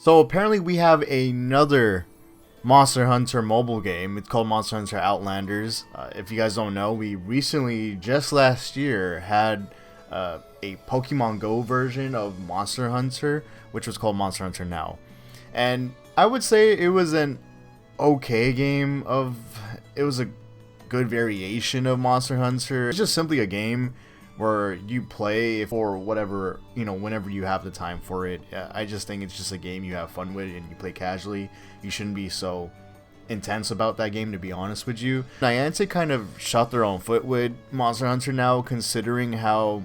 So apparently we have another Monster Hunter mobile game. It's called Monster Hunter Outlanders. If you guys don't know, we recently, just last year, had a Pokemon Go version of Monster Hunter, which was called Monster Hunter Now. And I would say it was an okay game it was a good variation of Monster Hunter. It's just simply a game where you play for whatever, whenever you have the time for it. I just think it's just a game you have fun with and you play casually. You shouldn't be so intense about that game, to be honest with you. Niantic kind of shot their own foot with Monster Hunter Now, considering how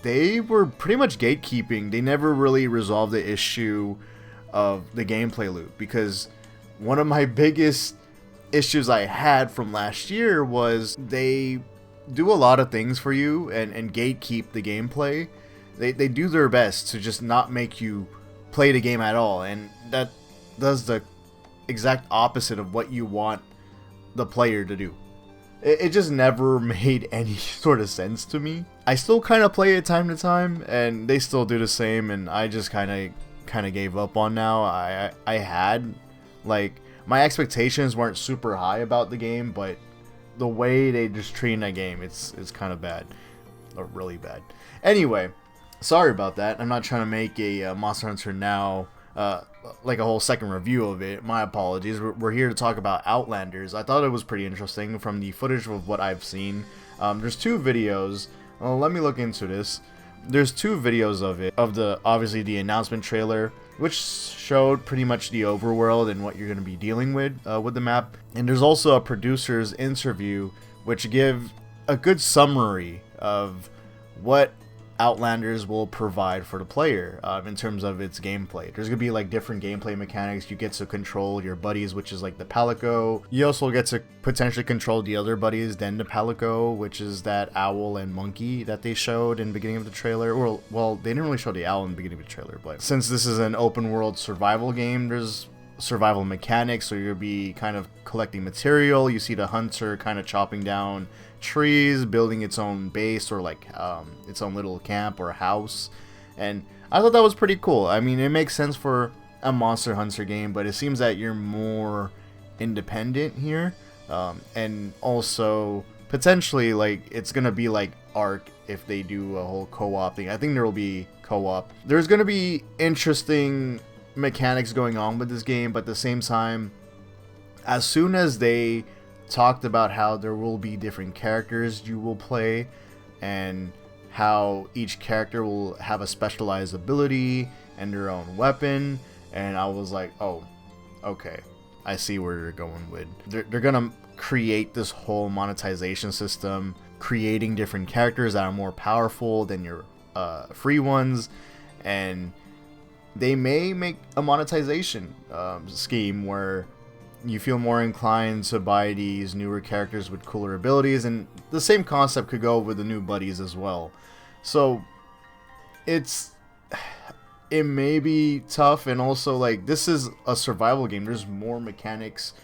they were pretty much gatekeeping. They never really resolved the issue of the gameplay loop, because one of my biggest issues I had from last year was they do a lot of things for you and gatekeep the gameplay. They do their best to just not make you play the game at all, and that does the exact opposite of what you want the player to do. It just never made any sort of sense to me. I still kind of play it time to time, and they still do the same, and I just kind of gave up on now. I had, like, my expectations weren't super high about the game, but the way they just treat that game, it's kind of bad, or really bad. Anyway, sorry about that. I'm not trying to make a Monster Hunter Now like a whole second review of it. My apologies. We're here to talk about Outlanders. I thought it was pretty interesting from the footage of what I've seen. There's two videos. Well, let me look into this. There's two videos of it, of obviously the announcement trailer, which showed pretty much the overworld and what you're going to be dealing with the map. And there's also a producer's interview, which give a good summary of what Outlanders will provide for the player in terms of its gameplay. There's going to be like different gameplay mechanics. You get to control your buddies, which is like the Palico. You also get to potentially control the other buddies than the Palico, which is that owl and monkey that they showed in the beginning of the trailer. Well, they didn't really show the owl in the beginning of the trailer, but since this is an open world survival game, there's survival mechanics, so you'll be kind of collecting material. You see the hunter kind of chopping down trees, building its own base, or like its own little camp or house, and I thought that was pretty cool. I mean, it makes sense for a Monster Hunter game, but it seems that you're more independent here, and also potentially like it's gonna be like Ark if they do a whole co-op thing. I think there will be co-op. There's gonna be interesting mechanics going on with this game, but at the same time, as soon as they talked about how there will be different characters you will play and how each character will have a specialized ability and their own weapon, and I was like, oh, okay, I see where they're going with. They're gonna create this whole monetization system, creating different characters that are more powerful than your free ones, and they may make a monetization scheme where you feel more inclined to buy these newer characters with cooler abilities, and the same concept could go with the new buddies as well. So it may be tough, and also like this is a survival game. There's more mechanics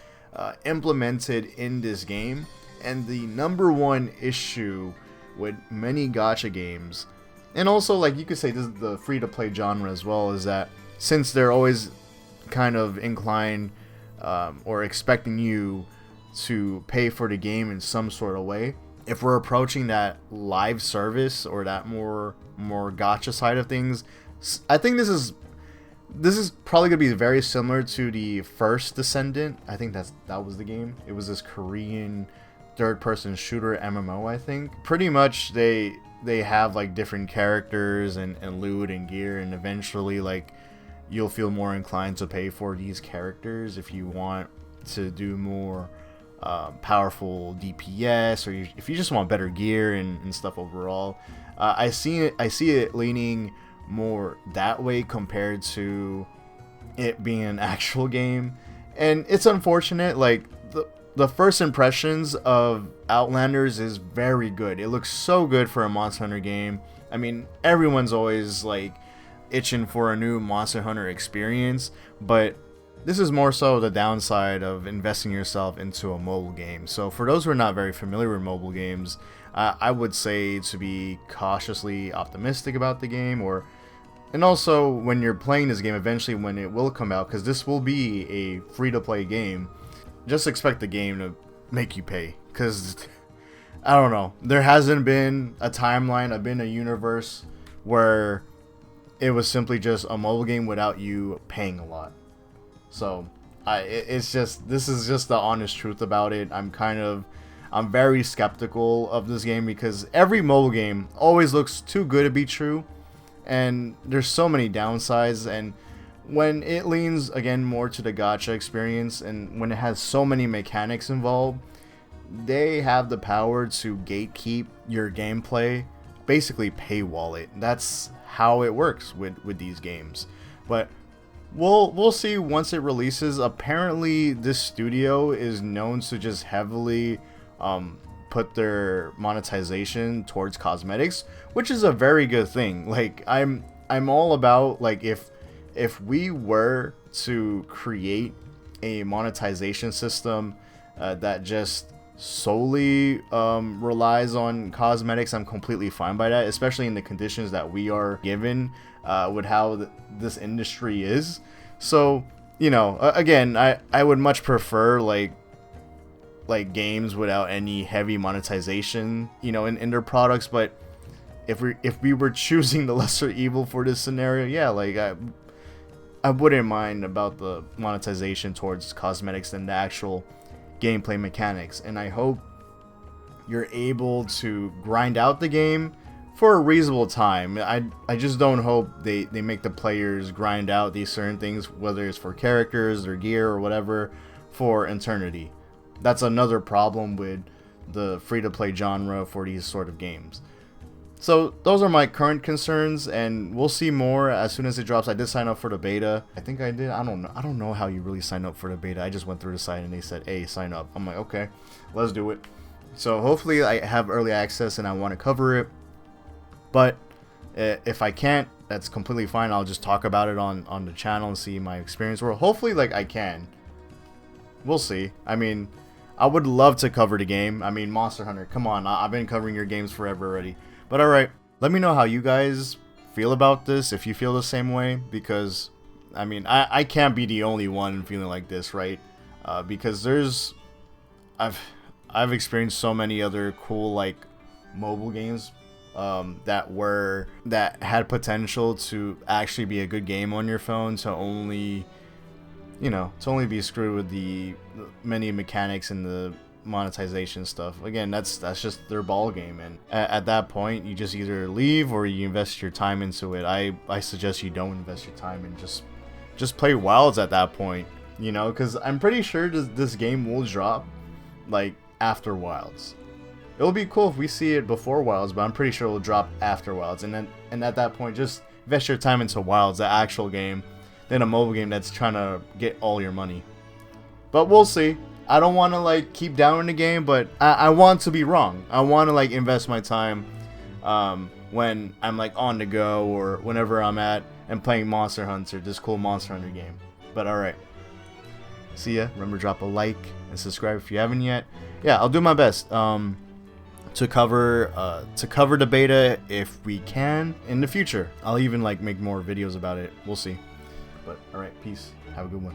implemented in this game, and the number one issue with many gacha games, and also like you could say this is the free-to-play genre as well, is that since they're always kind of inclined or expecting you to pay for the game in some sort of way, if we're approaching that live service or that more gacha side of things, I think this is probably gonna be very similar to the first Descendant. I think that was the game. It was this Korean third-person shooter MMO. I think pretty much they have like different characters and loot and gear, and eventually like you'll feel more inclined to pay for these characters if you want to do more powerful DPS, or if you just want better gear and stuff overall. I see it leaning more that way compared to it being an actual game, and it's unfortunate. Like the first impressions of Outlanders is very good. It looks so good for a Monster Hunter game. I mean, everyone's always like itching for a new Monster Hunter experience, but this is more so the downside of investing yourself into a mobile game. So for those who are not very familiar with mobile games, I would say to be cautiously optimistic about the game, or And also, when you're playing this game, eventually when it will come out, because this will be a free-to-play game, just expect the game to make you pay. Because, I don't know, there hasn't been a timeline, a universe where it was simply just a mobile game without you paying a lot. So, this is just the honest truth about it. I'm very skeptical of this game because every mobile game always looks too good to be true. And there's so many downsides, and when it leans again more to the gacha experience, and when it has so many mechanics involved, they have the power to gatekeep your gameplay, basically paywall it. That's how it works with these games. But we'll see once it releases. Apparently this studio is known to just heavily put their monetization towards cosmetics, which is a very good thing. Like I'm all about, like, if we were to create a monetization system that just solely relies on cosmetics, I'm completely fine by that, especially in the conditions that we are given with how this industry is. So, you know, again, I would much prefer like games without any heavy monetization, you know, in their products. But if we were choosing the lesser evil for this scenario, yeah, like I wouldn't mind about the monetization towards cosmetics than the actual gameplay mechanics. And I hope you're able to grind out the game for a reasonable time. I just don't hope they make the players grind out these certain things, whether it's for characters or gear or whatever, for eternity. That's another problem with the free-to-play genre for these sort of games. So those are my current concerns, and we'll see more as soon as it drops. I did sign up for the beta. I think I did. I don't know how you really sign up for the beta. I just went through the site and they said, hey, sign up. I'm like, okay, let's do it. So hopefully I have early access and I want to cover it. But if I can't, that's completely fine. I'll just talk about it on the channel and see my experience. Or hopefully, like, I can. We'll see. I mean, I would love to cover the game. I mean, Monster Hunter, come on. I've been covering your games forever already. But alright, let me know how you guys feel about this, if you feel the same way. Because, I mean, I can't be the only one feeling like this, right? Because I've experienced so many other cool, like, mobile games that had potential to actually be a good game on your phone, to only be screwed with the many mechanics and the monetization stuff. Again, that's just their ball game, and at that point you just either leave or you invest your time into it. I suggest you don't invest your time and just play Wilds at that point, you know, because I'm pretty sure this game will drop like after Wilds. It'll be cool if we see it before Wilds, but I'm pretty sure it'll drop after Wilds, and at that point just invest your time into Wilds, the actual game, than a mobile game that's trying to get all your money. But we'll see. I don't want to like keep down in the game, but I want to be wrong. I want to like invest my time when I'm like on the go or whenever I'm at and playing Monster Hunter, this cool Monster Hunter game. But alright, see ya. Remember, drop a like and subscribe if you haven't yet. Yeah, I'll do my best to cover the beta if we can in the future. I'll even like make more videos about it. We'll see. But alright, peace. Have a good one.